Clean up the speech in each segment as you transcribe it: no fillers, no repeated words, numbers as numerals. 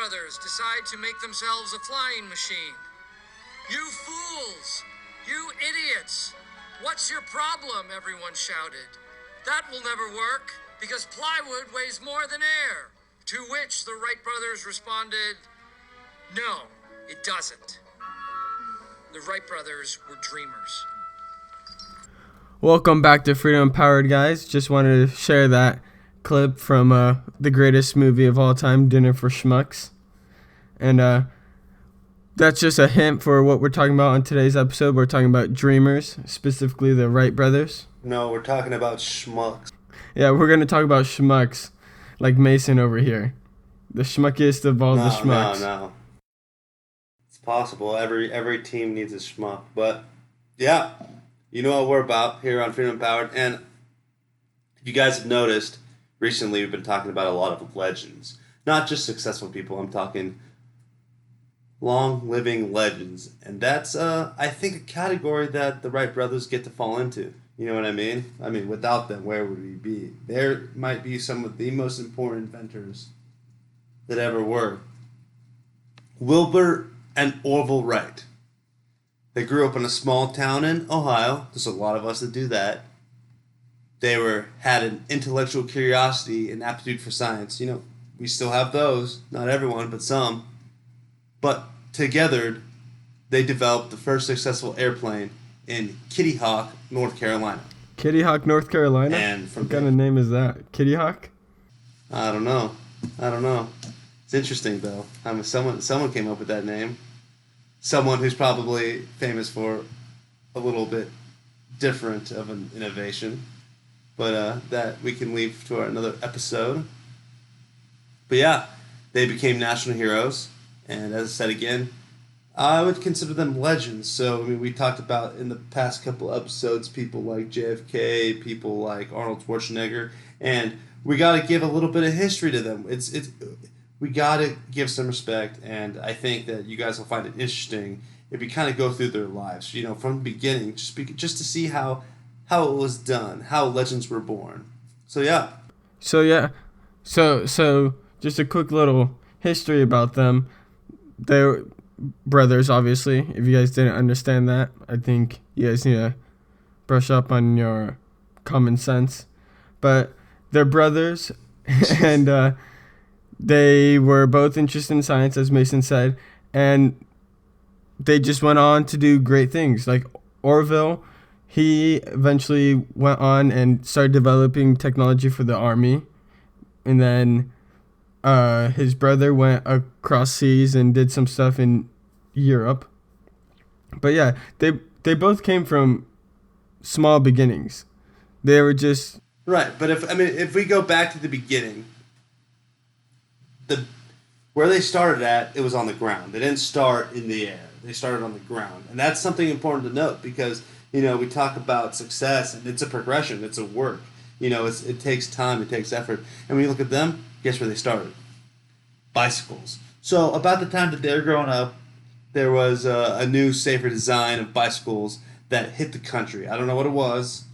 brothers decide to make themselves a flying machine. You fools! You idiots! What's your problem? Everyone shouted. That will never work, because plywood weighs more than air. To which the Wright brothers responded, no, it doesn't. The Wright brothers were dreamers. Welcome back to Freedom Empowered, guys. Just wanted to share that clip from the greatest movie of all time, Dinner for Schmucks. And that's just a hint for what we're talking about on today's episode. We're talking about dreamers, specifically the Wright brothers. No, we're talking about schmucks. Yeah, we're going to talk about schmucks, like Mason over here. The schmuckiest of all the schmucks. No. It's possible. Every team needs a schmuck. But, yeah, you know what we're about here on Freedom Empowered. And if you guys have noticed, recently we've been talking about a lot of legends. Not just successful people. I'm talking long-living legends. And that's, I think, a category that the Wright brothers get to fall into. You know what I mean? I mean, without them, where would we be? There might be some of the most important inventors that ever were. Wilbur and Orville Wright. They grew up in a small town in Ohio. There's a lot of us that do that. They had an intellectual curiosity and aptitude for science. You know, we still have those. Not everyone, but some. But together, they developed the first successful airplane in Kitty Hawk, North Carolina. Kitty Hawk, North Carolina? And what kind of name is that? Kitty Hawk? I don't know. It's interesting, though. I mean, someone came up with that name. Someone who's probably famous for a little bit different of an innovation. But that we can leave to another episode. But yeah, they became national heroes. And as I said again, I would consider them legends. So, I mean, we talked about in the past couple episodes people like JFK, people like Arnold Schwarzenegger, and we got to give a little bit of history to them. We got to give some respect, and I think that you guys will find it interesting if you kind of go through their lives, you know, from the beginning, just to see how it was done, how legends were born. So yeah. So just a quick little history about them. They're brothers, obviously. If you guys didn't understand that, I think you guys need to brush up on your common sense. But they're brothers, and they were both interested in science, as Mason said, and they just went on to do great things. Like Orville, he eventually went on and started developing technology for the army, and then his brother went across seas and did some stuff in Europe. But yeah, they both came from small beginnings. They were just right. But if we go back to the beginning, where they started at, it was on the ground. They didn't start in the air. They started on the ground, and that's something important to note because you know we talk about success and it's a progression. It's a work. You know, it takes time. It takes effort. And when you look at them, guess where they started? Bicycles. So about the time that they were growing up, there was a new, safer design of bicycles that hit the country. I don't know what it was.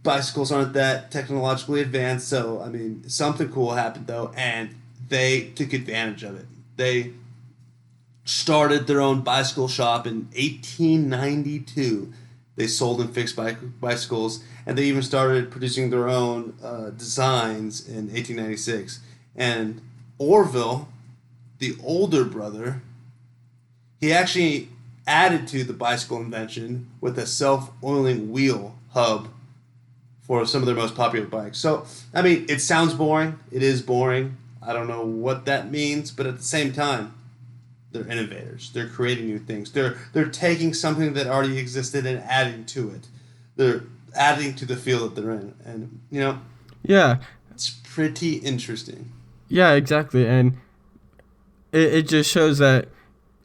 Bicycles aren't that technologically advanced, so, something cool happened, though, and they took advantage of it. They started their own bicycle shop in 1892. They sold and fixed bicycles, and they even started producing their own designs in 1896. And Orville, the older brother, he actually added to the bicycle invention with a self-oiling wheel hub for some of their most popular bikes. So, it sounds boring. It is boring. I don't know what that means, but at the same time, they're innovators. They're creating new things. They're taking something that already existed and adding to it. They're adding to the field that they're in. And, yeah, it's pretty interesting. Yeah, exactly. And it just shows that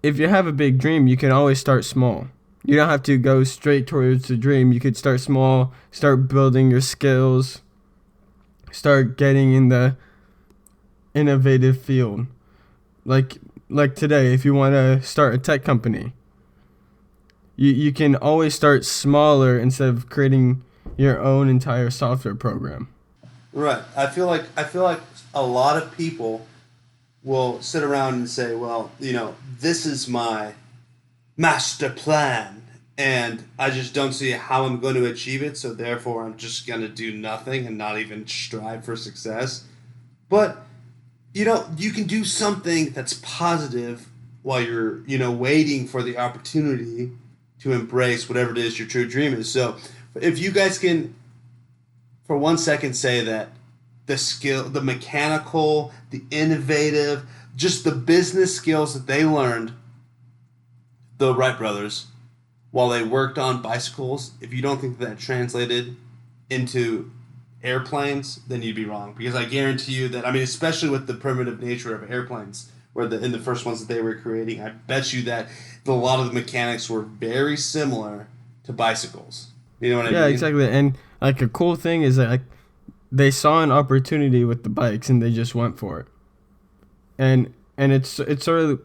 if you have a big dream, you can always start small. You don't have to go straight towards the dream. You could start small, start building your skills, start getting in the innovative field. Like today, if you want to start a tech company, you can always start smaller instead of creating your own entire software program. Right. I feel like a lot of people will sit around and say, well, this is my master plan, and I just don't see how I'm going to achieve it, so therefore I'm just going to do nothing and not even strive for success. But, you can do something that's positive while you're, waiting for the opportunity to embrace whatever it is your true dream is. So if you guys can, for 1 second, say that the skill, the mechanical, the innovative, just the business skills that they learned, the Wright brothers, while they worked on bicycles, if you don't think that translated into airplanes, then you'd be wrong. Because I guarantee you that, especially with the primitive nature of airplanes, where in the first ones that they were creating, I bet you that a lot of the mechanics were very similar to bicycles. You know what I mean? Yeah, exactly. And like a cool thing is that they saw an opportunity with the bikes and they just went for it. And it's sort of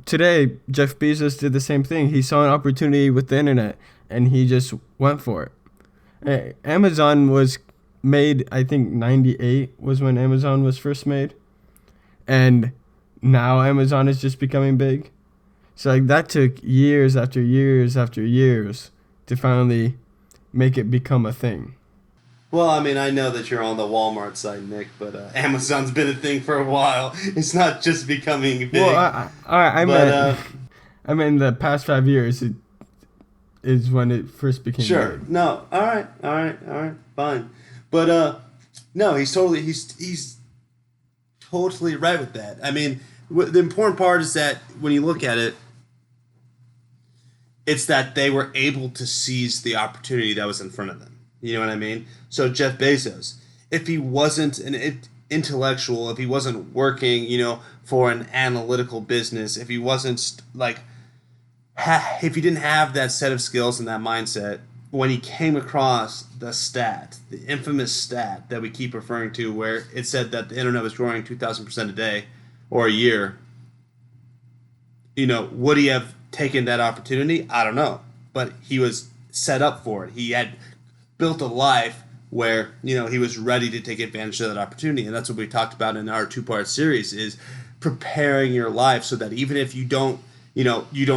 today Jeff Bezos did the same thing. He saw an opportunity with the internet and he just went for it. Amazon was made, I think 98 was when Amazon was first made. And now Amazon is just becoming big. So that took years after years after years to finally make it become a thing. Well, I know that you're on the Walmart side, Nick, but Amazon's been a thing for a while. It's not just becoming big. Well, I meant the past 5 years is when it first became sure. big. No, all right, fine. But no, he's totally right with that. The important part is that when you look at it, it's that they were able to seize the opportunity that was in front of them. You know what I mean? So Jeff Bezos, if he wasn't an intellectual, if he wasn't working, for an analytical business, if he wasn't if he didn't have that set of skills and that mindset, when he came across the infamous stat that we keep referring to, where it said that the internet was growing 2,000% a day or a year, would he have taken that opportunity? I don't know. But he was set up for it. He had built a life where, he was ready to take advantage of that opportunity. And that's what we talked about in our 2-part series, is preparing your life so that even if you don't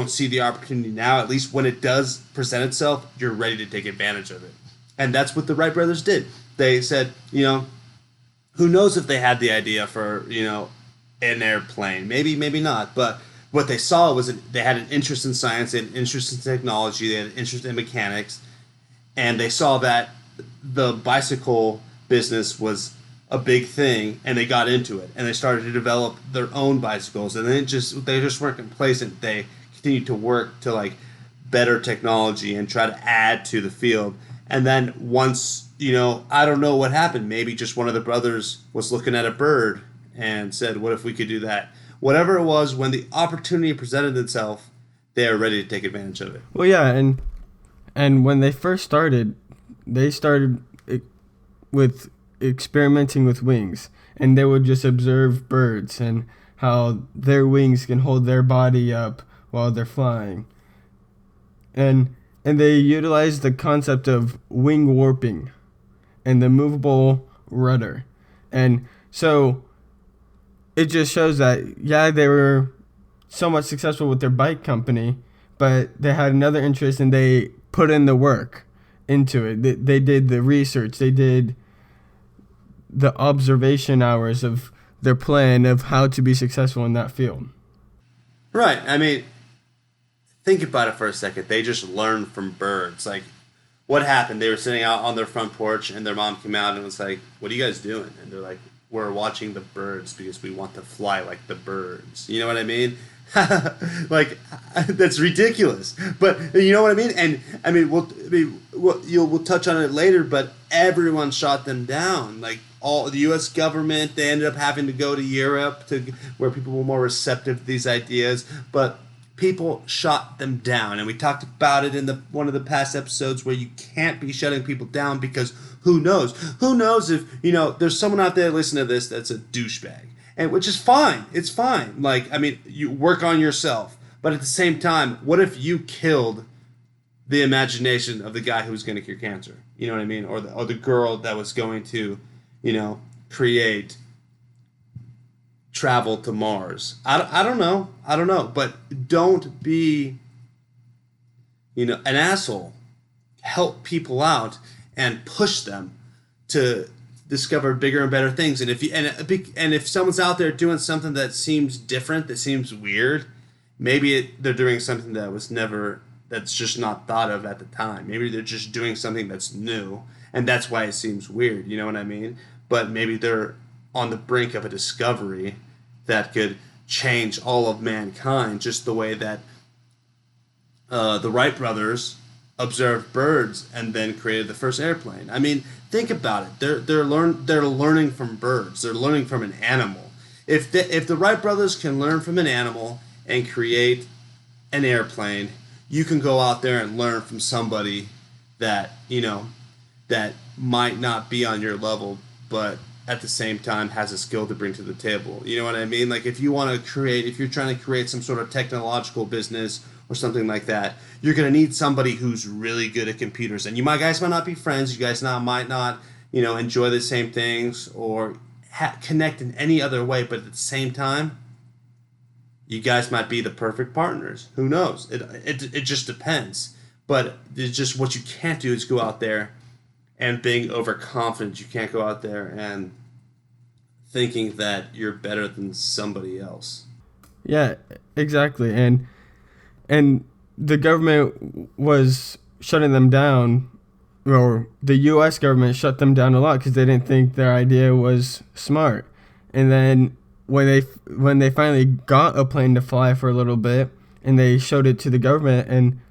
see the opportunity now, at least when it does present itself, you're ready to take advantage of it. And that's what the Wright brothers did. They said, who knows if they had the idea for, an airplane. Maybe not. But what they saw was they had an interest in science, they had an interest in technology, they had an interest in mechanics, and they saw that the bicycle business was a big thing, and they got into it, and they started to develop their own bicycles, and they just weren't complacent. They continued to work to better technology and try to add to the field. And then once, I don't know what happened. Maybe just one of the brothers was looking at a bird and said, what if we could do that? Whatever it was, when the opportunity presented itself, they are ready to take advantage of it. Well, yeah, and when they first started, they started with experimenting with wings, and they would just observe birds and how their wings can hold their body up while they're flying. And they utilized the concept of wing warping and the movable rudder. And so it just shows that, yeah, they were somewhat successful with their bike company, but they had another interest and they put in the work into it. They did the research. They did the observation hours of their plan of how to be successful in that field. Right. Think about it for a second. They just learned from birds. What happened? They were sitting out on their front porch, and their mom came out and was like, what are you guys doing? And they're like, we're watching the birds because we want to fly like the birds. You know what I mean? That's ridiculous. But you know what I mean? And we'll touch on it later, but everyone shot them down. All the U.S. government, they ended up having to go to Europe where people were more receptive to these ideas, but people shot them down. And we talked about it in one of the past episodes, where you can't be shutting people down, because who knows? Who knows if, there's someone out there listening to this that's a douchebag. And which is fine. It's fine. You work on yourself. But at the same time, what if you killed the imagination of the guy who was going to cure cancer? You know what I mean? Or the girl that was going to, travel to Mars. I don't know. I don't know. But don't be, an asshole. Help people out and push them to discover bigger and better things. And if someone's out there doing something that seems different, that seems weird, maybe they're doing something that's just not thought of at the time. Maybe they're just doing something that's new, and that's why it seems weird. You know what I mean? But maybe they're on the brink of a discovery that could change all of mankind, just the way that the Wright brothers observed birds and then created the first airplane. I mean, think about it. They're learning from birds. They're learning from an animal. If the Wright brothers can learn from an animal and create an airplane, you can go out there and learn from somebody that that might not be on your level, but at the same time has a skill to bring to the table. You know what I mean? Like if you're trying to create some sort of technological business or something like that, you're going to need somebody who's really good at computers. And guys might not be friends. You guys might not, enjoy the same things or connect in any other way. But at the same time, you guys might be the perfect partners. Who knows? It just depends. But it's just what you can't do is go out there and being overconfident. You can't go out there and thinking that you're better than somebody else. Yeah, exactly. And the government was shutting them down, or the U.S. government shut them down a lot because they didn't think their idea was smart. And then when they finally got a plane to fly for a little bit, and they showed it to the government, and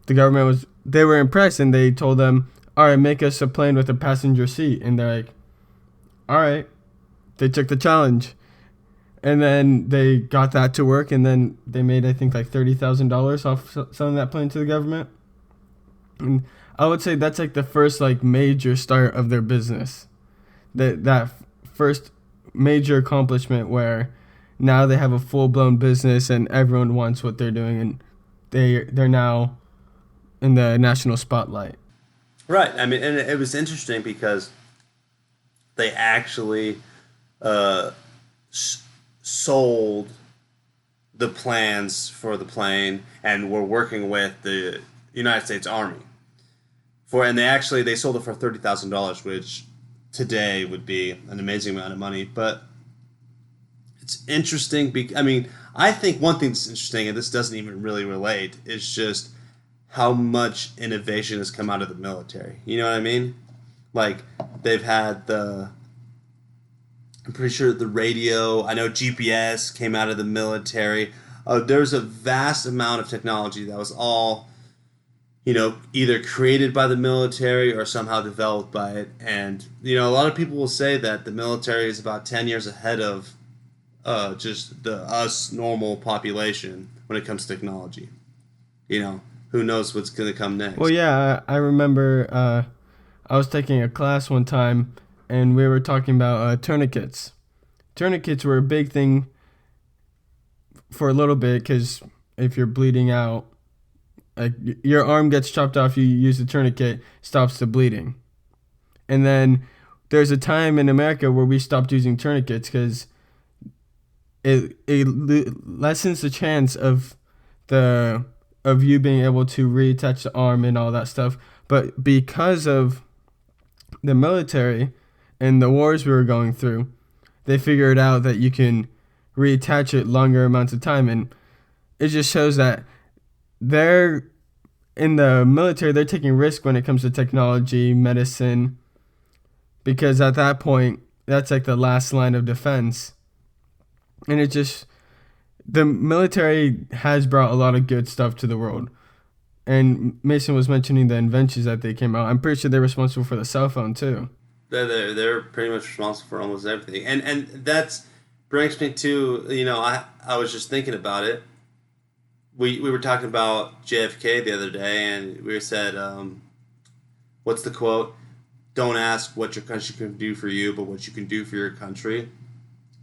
the government they were impressed, and they told them, all right, make us a plane with a passenger seat. And they're like, all right. They took the challenge. And then they got that to work, and then they made, I think, like $30,000 off selling that plane to the government. And I would say that's like the first like major start of their business. That first major accomplishment where now they have a full-blown business and everyone wants what they're doing, and they're now in the national spotlight. Right. I mean, and it was interesting because they actually sold the plans for the plane and were working with the United States Army and they sold it for $30,000, which today would be an amazing amount of money. But it's interesting. I think one thing that's interesting, and this doesn't even really relate, is just how much innovation has come out of the military. You know what I mean? Like they've had I'm pretty sure the radio, I know GPS came out of the military. There's a vast amount of technology that was all, either created by the military or somehow developed by it. And, a lot of people will say that the military is about 10 years ahead of just us normal population when it comes to technology. Who knows what's going to come next. Well, yeah, I remember I was taking a class one time, and we were talking about tourniquets. Tourniquets were a big thing for a little bit because if you're bleeding out, like your arm gets chopped off, you use the tourniquet, stops the bleeding. And then there's a time in America where we stopped using tourniquets because it lessens the chance of you being able to reattach the arm and all that stuff. But because of the military and the wars we were going through, they figured out that you can reattach it longer amounts of time. And it just shows that they're in the military, they're taking risk when it comes to technology, medicine, because at that point, that's like the last line of defense. And the military has brought a lot of good stuff to the world. And Mason was mentioning the inventions that they came out. I'm pretty sure they're responsible for the cell phone too. They're pretty much responsible for almost everything. And that brings me to, I was just thinking about it. We were talking about JFK the other day, and we said, what's the quote? Don't ask what your country can do for you, but what you can do for your country.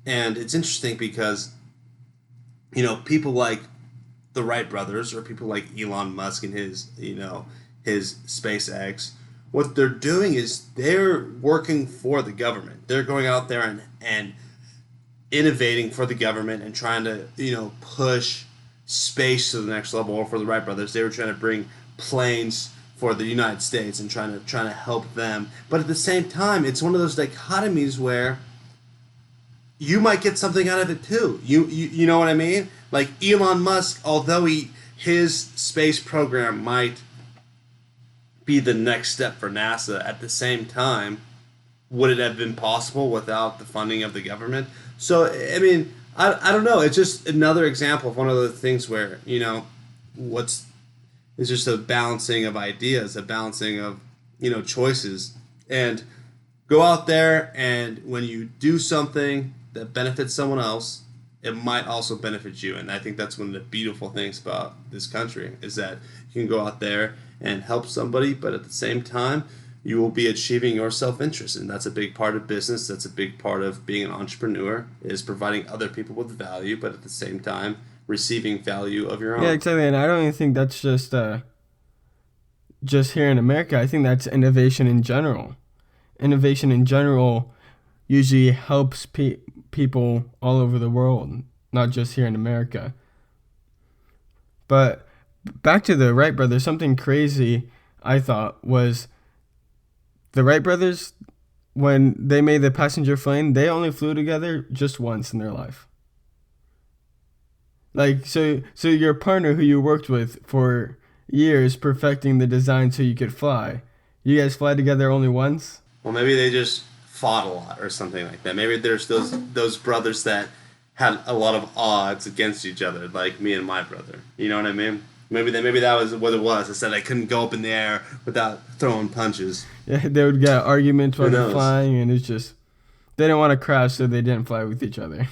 And it's interesting because, people like the Wright brothers or people like Elon Musk and his SpaceX, what they're doing is they're working for the government. They're going out there and innovating for the government and trying to, push space to the next level. Or for the Wright brothers, they were trying to bring planes for the United States and trying to help them. But at the same time, it's one of those dichotomies where you might get something out of it too. You know what I mean? Like Elon Musk, although his space program might be the next step for NASA, at the same time, would it have been possible without the funding of the government? So, I mean, I don't know. It's just another example of one of those things where, it's just a balancing of ideas, a balancing of, choices. And go out there, and when you do something that benefits someone else, it might also benefit you. And I think that's one of the beautiful things about this country, is that you can go out there and help somebody, but at the same time, you will be achieving your self-interest. And that's a big part of business. That's a big part of being an entrepreneur, is providing other people with value, but at the same time, receiving value of your own. Yeah, exactly. And I don't even think that's just here in America. I think that's innovation in general. Innovation in general usually helps people all over the world, not just here in America. But back to the Wright brothers, something crazy I thought was the Wright brothers, when they made the passenger plane, they only flew together just once in their life. Like, so your partner who you worked with for years perfecting the design so you could fly, you guys fly together only once? Well, maybe they just fought a lot or something like that. Maybe there's those brothers that had a lot of odds against each other, like me and my brother. You know what I mean? Maybe that was what it was. I said I couldn't go up in the air without throwing punches. Yeah, they would get arguments while they're flying, and it's just, they didn't want to crash, so they didn't fly with each other.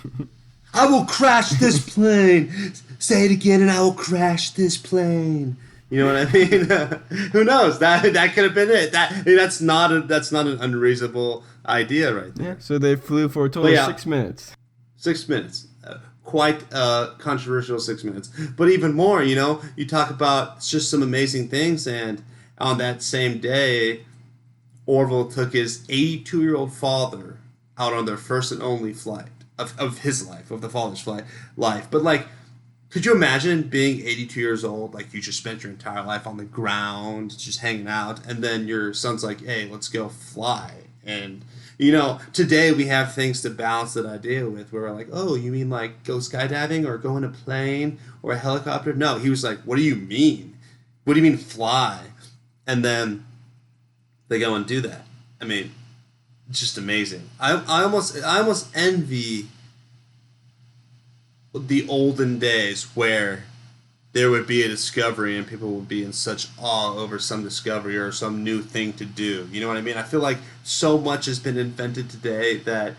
I will crash this plane. Say it again, and I will crash this plane. You know what I mean? Who knows? That could have been it. That's not an unreasonable idea, right there. Yeah. So they flew for a total of 6 minutes. 6 minutes. Quite controversial 6 minutes. But even more, you talk about just some amazing things. And on that same day, Orville took his 82-year-old father out on their first and only flight of his life, of the father's life. But, like, could you imagine being 82 years old, like you just spent your entire life on the ground, just hanging out, and then your son's like, hey, let's go fly. And, today we have things to balance that idea with, where we're like, oh, you mean like go skydiving or go in a plane or a helicopter? No, he was like, what do you mean? What do you mean fly? And then they go and do that. I mean, it's just amazing. I almost envy the olden days where there would be a discovery and people would be in such awe over some discovery or some new thing to do. You know what I mean? I feel like so much has been invented today that,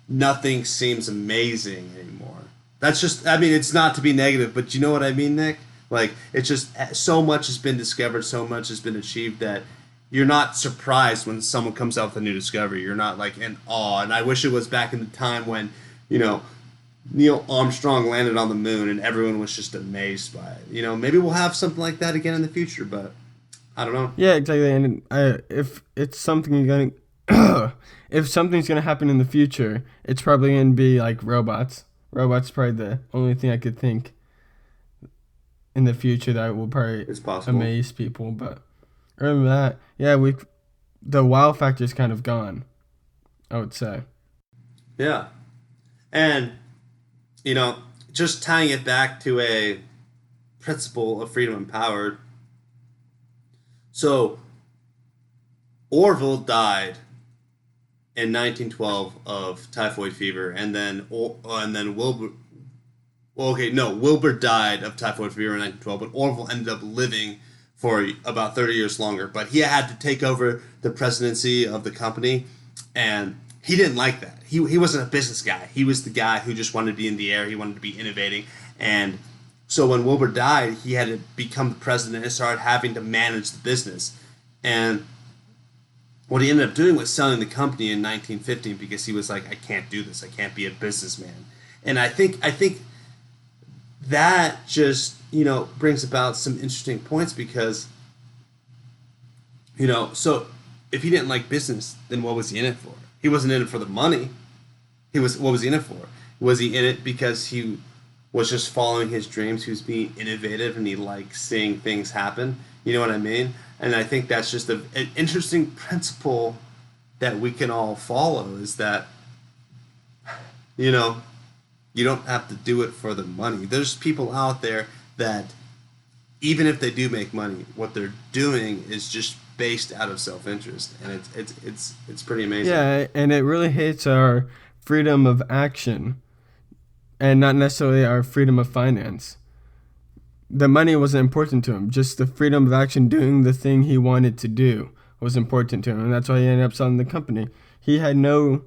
nothing seems amazing anymore. That's just, it's not to be negative, but you know what I mean, Nick? Like, it's just so much has been discovered, so much has been achieved that you're not surprised when someone comes out with a new discovery. You're not, like, in awe. And I wish it was back in the time when, Neil Armstrong landed on the moon and everyone was just amazed by it. Maybe we'll have something like that again in the future, but I don't know. Yeah, exactly. And if it's something if something's gonna happen in the future, it's probably gonna be like robots. Robots probably the only thing I could think in the future that will probably amaze people. But other than that, yeah, the wow factor is kind of gone, I would say. Yeah, and just tying it back to a principle of freedom and power. So, Orville died in 1912 of typhoid fever, and then Wilbur. Wilbur died of typhoid fever in 1912, but Orville ended up living for about 30 years longer. But he had to take over the presidency of the company, and he didn't like that. He wasn't a business guy. He was the guy who just wanted to be in the air. He wanted to be innovating. And so when Wilbur died, he had to become the president and started having to manage the business. And what he ended up doing was selling the company in 1915 because he was like, I can't do this. I can't be a businessman. And I think that just, brings about some interesting points because, so if he didn't like business, then what was he in it for? He wasn't in it for the money. What was he in it for? Was he in it because he was just following his dreams? He was being innovative and he liked seeing things happen. You know what I mean? And I think that's just an interesting principle that we can all follow, is that, you know, you don't have to do it for the money. There's people out there that, even if they do make money, what they're doing is just based out of self-interest, and it's pretty amazing. Yeah, and it really hits our freedom of action and not necessarily our freedom of finance. The money wasn't important to him. Just the freedom of action, doing the thing he wanted to do, was important to him, and that's why he ended up selling the company. He had no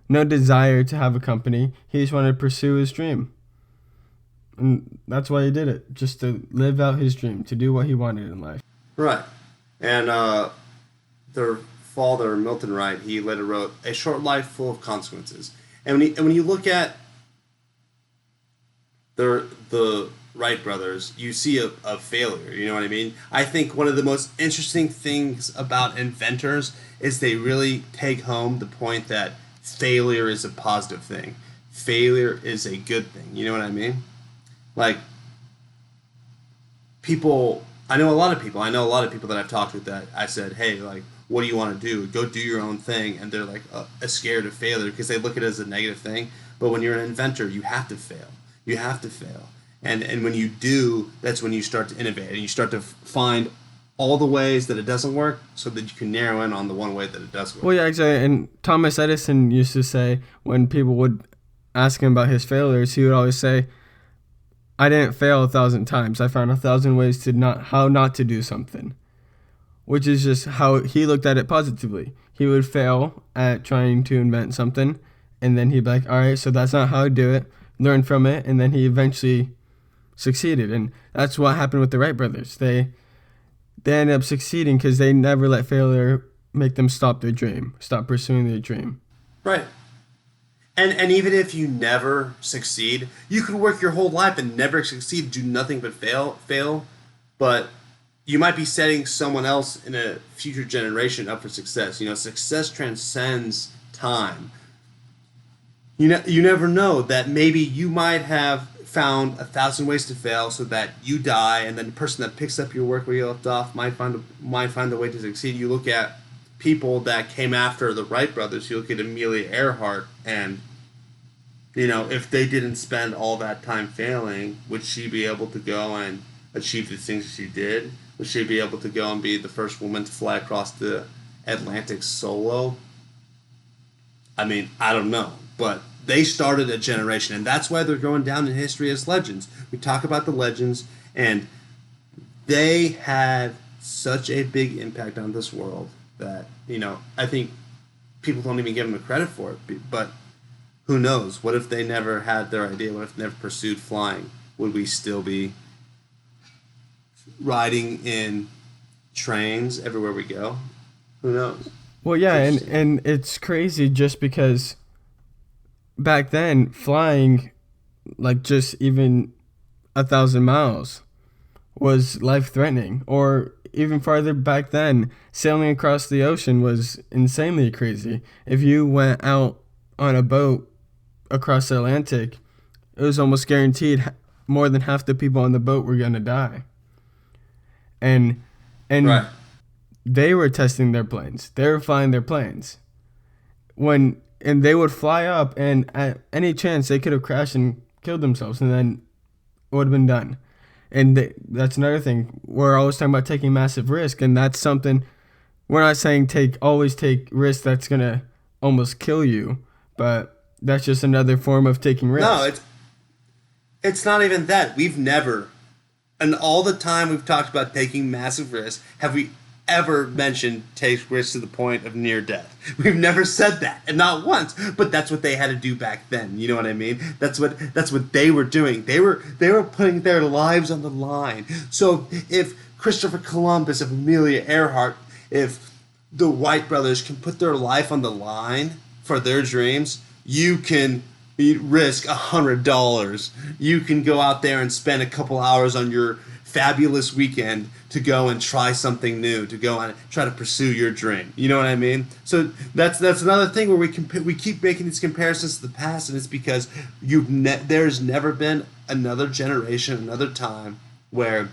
desire to have a company. He just wanted to pursue his dream. And that's why he did it, just to live out his dream, to do what he wanted in life. Right. And their father, Milton Wright, he later wrote, "A short life full of consequences." And when you look at the Wright brothers, you see a failure, you know what I mean? I think one of the most interesting things about inventors is they really take home the point that failure is a positive thing. Failure is a good thing, you know what I mean? Like, I know a lot of people that I've talked with that I said, hey, like, what do you want to do? Go do your own thing. And they're like scared of failure because they look at it as a negative thing. But when you're an inventor, you have to fail. You have to fail. And when you do, that's when you start to innovate and you start to find all the ways that it doesn't work so that you can narrow in on the one way that it does work. Well, yeah, exactly. And Thomas Edison used to say, when people would ask him about his failures, he would always say, I didn't fail 1,000 times. I found 1,000 ways how not to do something, which is just how he looked at it positively. He would fail at trying to invent something, and then he'd be like, all right, so that's not how I do it. Learn from it, and then he eventually succeeded. And that's what happened with the Wright brothers. They ended up succeeding because they never let failure make them stop their dream, stop pursuing their dream. Right. And even if you never succeed, you could work your whole life and never succeed, do nothing but fail, but you might be setting someone else in a future generation up for success. You know, success transcends time. You never know that maybe you might have found 1,000 ways to fail so that you die, and then the person that picks up your work where you left off might find a way to succeed. You look at people that came after the Wright brothers. You look at Amelia Earhart, and you know, if they didn't spend all that time failing, would she be able to go and achieve the things that she did? Would she be able to go and be the first woman to fly across the Atlantic solo? I mean, I don't know, but they started a generation, and that's why they're going down in history as legends. We talk about the legends, and they had such a big impact on this world that, you know, I think people don't even give them the credit for it, but who knows? What if they never had their idea? What if they never pursued flying? Would we still be riding in trains everywhere we go? Who knows? Well, yeah, and it's crazy just because back then, flying, like just even 1,000 miles was life-threatening. Or even farther back then, sailing across the ocean was insanely crazy. If you went out on a boat across the Atlantic, it was almost guaranteed more than half the people on the boat were going to die. And right. They were testing their planes. They were flying their planes. And they would fly up, and at any chance they could have crashed and killed themselves, and then it would have been done. And that's another thing. We're always talking about taking massive risk, and that's something we're not saying always take risk that's going to almost kill you, but that's just another form of taking risk. No, it's not even that. We've never, and all the time we've talked about taking massive risks, have we ever mentioned take risks to the point of near death? We've never said that, and not once. But that's what they had to do back then. You know what I mean? That's what they were doing. They were putting their lives on the line. So if Christopher Columbus, if Amelia Earhart, if the Wright brothers can put their life on the line for their dreams, you can risk $100. You can go out there and spend a couple hours on your fabulous weekend to go and try something new, to go and try to pursue your dream. You know what I mean? So that's another thing where we keep making these comparisons to the past, and it's because there's never been another generation, another time where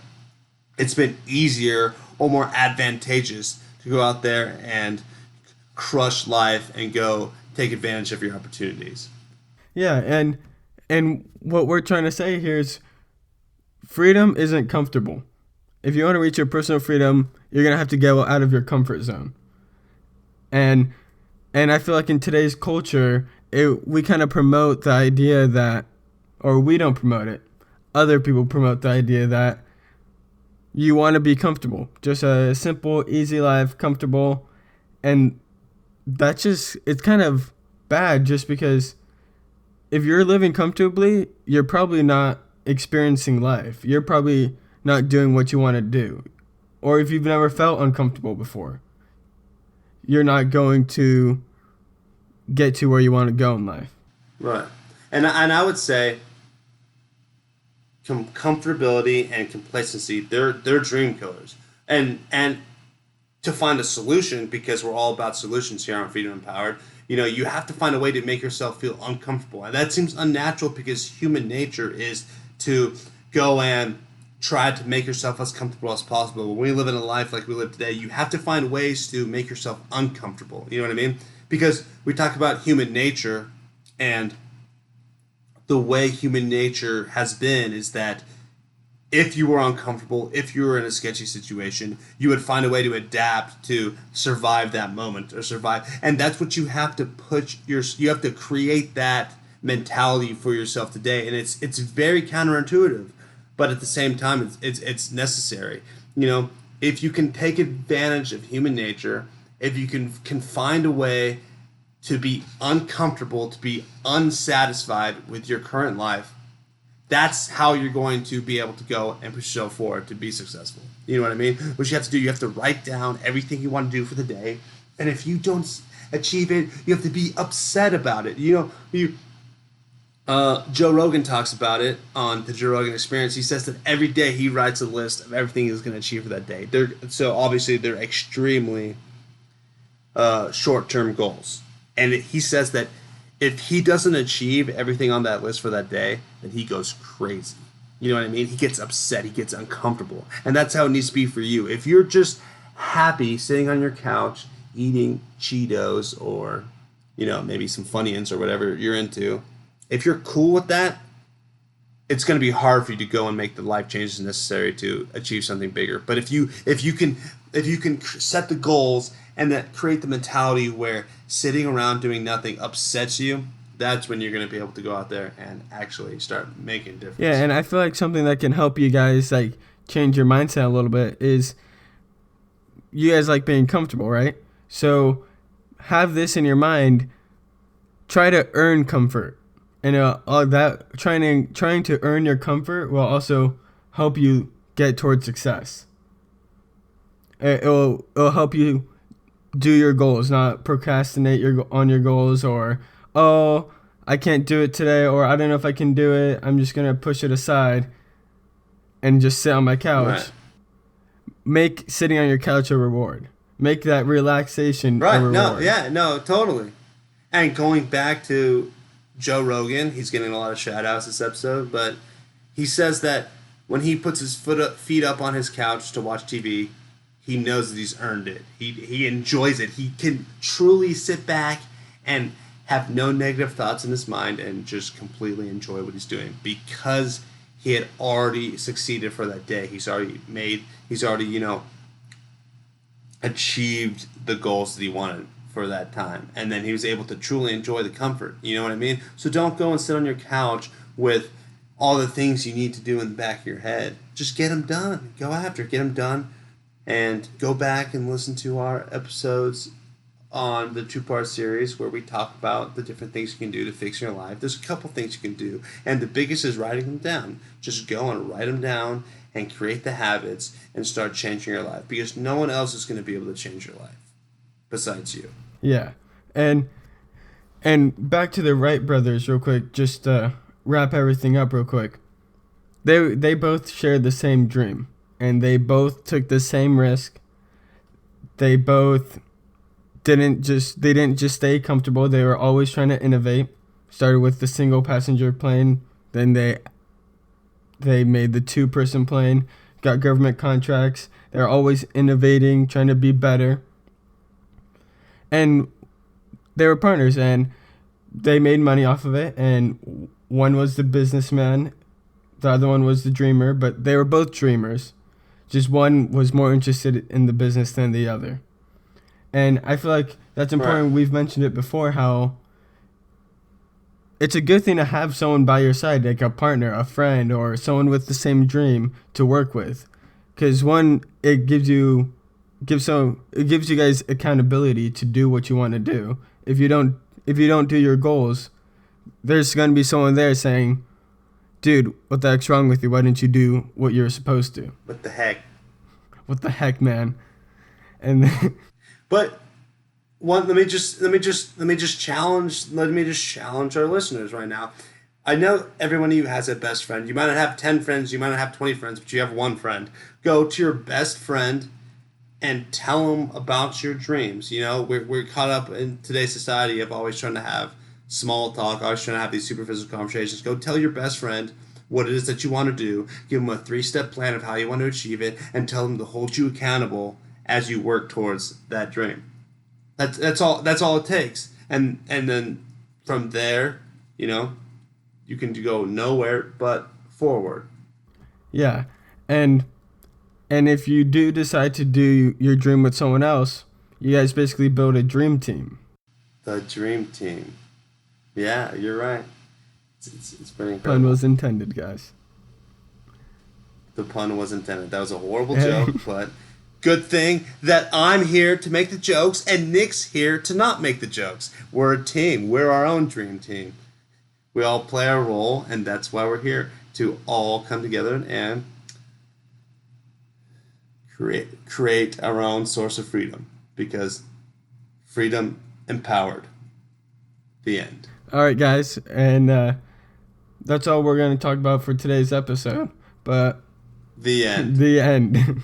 it's been easier or more advantageous to go out there and crush life and go take advantage of your opportunities. Yeah, and what we're trying to say here is freedom isn't comfortable. If you want to reach your personal freedom, you're going to have to go out of your comfort zone. And I feel like in today's culture, we kind of promote the idea that, or we don't promote it, other people promote the idea that you want to be comfortable. Just a simple, easy life, comfortable. And that's just, it's kind of bad just because if you're living comfortably, you're probably not experiencing life. You're probably not doing what you want to do. Or if you've never felt uncomfortable before, you're not going to get to where you want to go in life. Right. And I would say comfortability and complacency, they're dream killers. And to find a solution, because we're all about solutions here on Freedom Empowered, you have to find a way to make yourself feel uncomfortable. And that seems unnatural because human nature is to go and try to make yourself as comfortable as possible. When we live in a life like we live today, you have to find ways to make yourself uncomfortable. You know what I mean? Because we talk about human nature, and the way human nature has been is that if you were uncomfortable, if you were in a sketchy situation, you would find a way to adapt to survive that moment or survive. And that's what you have to you have to create that mentality for yourself today. And it's very counterintuitive, but at the same time, it's necessary. If you can take advantage of human nature, if you can find a way to be uncomfortable, to be unsatisfied with your current life, that's how you're going to be able to go and push yourself forward to be successful. You know what I mean? What you have to do, you have to write down everything you want to do for the day. And if you don't achieve it, you have to be upset about it. Joe Rogan talks about it on the Joe Rogan Experience. He says that every day he writes a list of everything he's going to achieve for that day. So obviously they're extremely short-term goals. And he says that if he doesn't achieve everything on that list for that day, then he goes crazy. You know what I mean? He gets upset. He gets uncomfortable. And that's how it needs to be for you. If you're just happy sitting on your couch eating Cheetos or, maybe some Funyuns or whatever you're into, if you're cool with that, it's going to be hard for you to go and make the life changes necessary to achieve something bigger. But if you can set the goals and that create the mentality where sitting around doing nothing upsets you, that's when you're going to be able to go out there and actually start making a difference. Yeah, and I feel like something that can help you guys change your mindset a little bit is you guys like being comfortable, right? So have this in your mind. Try to earn comfort. And all that trying to earn your comfort will also help you get towards success. It'll help you do your goals, not procrastinate on your goals, or I can't do it today, or I don't know if I can do it. I'm just gonna push it aside and just sit on my couch. Right. Make sitting on your couch a reward. Make that relaxation a reward. No, totally. And going back to Joe Rogan, he's getting a lot of shout outs this episode, but he says that when he puts his feet up on his couch to watch TV, he knows that he's earned it. He enjoys it. He can truly sit back and have no negative thoughts in his mind and just completely enjoy what he's doing because he had already succeeded for that day. He's already achieved the goals that he wanted for that time. And then he was able to truly enjoy the comfort. You know what I mean? So don't go and sit on your couch with all the things you need to do in the back of your head. Just get them done. Go after it. Get them done. And go back and listen to our episodes on the 2-part series where we talk about the different things you can do to fix your life. There's a couple things you can do. And the biggest is writing them down. Just go and write them down and create the habits and start changing your life. Because no one else is going to be able to change your life besides you. Yeah. And back to the Wright brothers real quick, just to wrap everything up real quick. they both shared the same dream, and they both took the same risk. They both didn't just stay comfortable. They were always trying to innovate. Started with the single passenger plane, then they made the 2-person plane, got government contracts. They're always innovating, trying to be better. And they were partners, and they made money off of it. And one was the businessman, the other one was the dreamer, but they were both dreamers. Just one was more interested in the business than the other. And I feel like that's important. Right. We've mentioned it before, how it's a good thing to have someone by your side, like a partner, a friend, or someone with the same dream to work with. Because one, it gives you guys accountability to do what you want to do. If you don't do your goals, there's going to be someone there saying, dude, what the heck's wrong with you? Why didn't you do what you're supposed to? What the heck? What the heck, man? And then, but let me just challenge our listeners right now. I know every one of you has a best friend. You might not have 10 friends, you might not have 20 friends, but you have one friend. Go to your best friend and tell them about your dreams. You know, we're caught up in today's society of always trying to have small talk, always trying to have these super physical conversations. Go tell your best friend what it is that you want to do. Give them a 3-step plan of how you want to achieve it, and tell them to hold you accountable as you work towards that dream. That's all it takes. And then from there, you know, you can go nowhere but forward. Yeah. And if you do decide to do your dream with someone else, you guys basically build a dream team. The dream team. Yeah, you're right. It's pretty incredible. Pun was intended, guys. The pun was intended. That was a horrible joke, but good thing that I'm here to make the jokes and Nick's here to not make the jokes. We're a team. We're our own dream team. We all play our role, and that's why we're here, to all come together and create our own source of freedom, because freedom empowered. The end. All right, guys, and that's all we're going to talk about for today's episode. But the end. The end.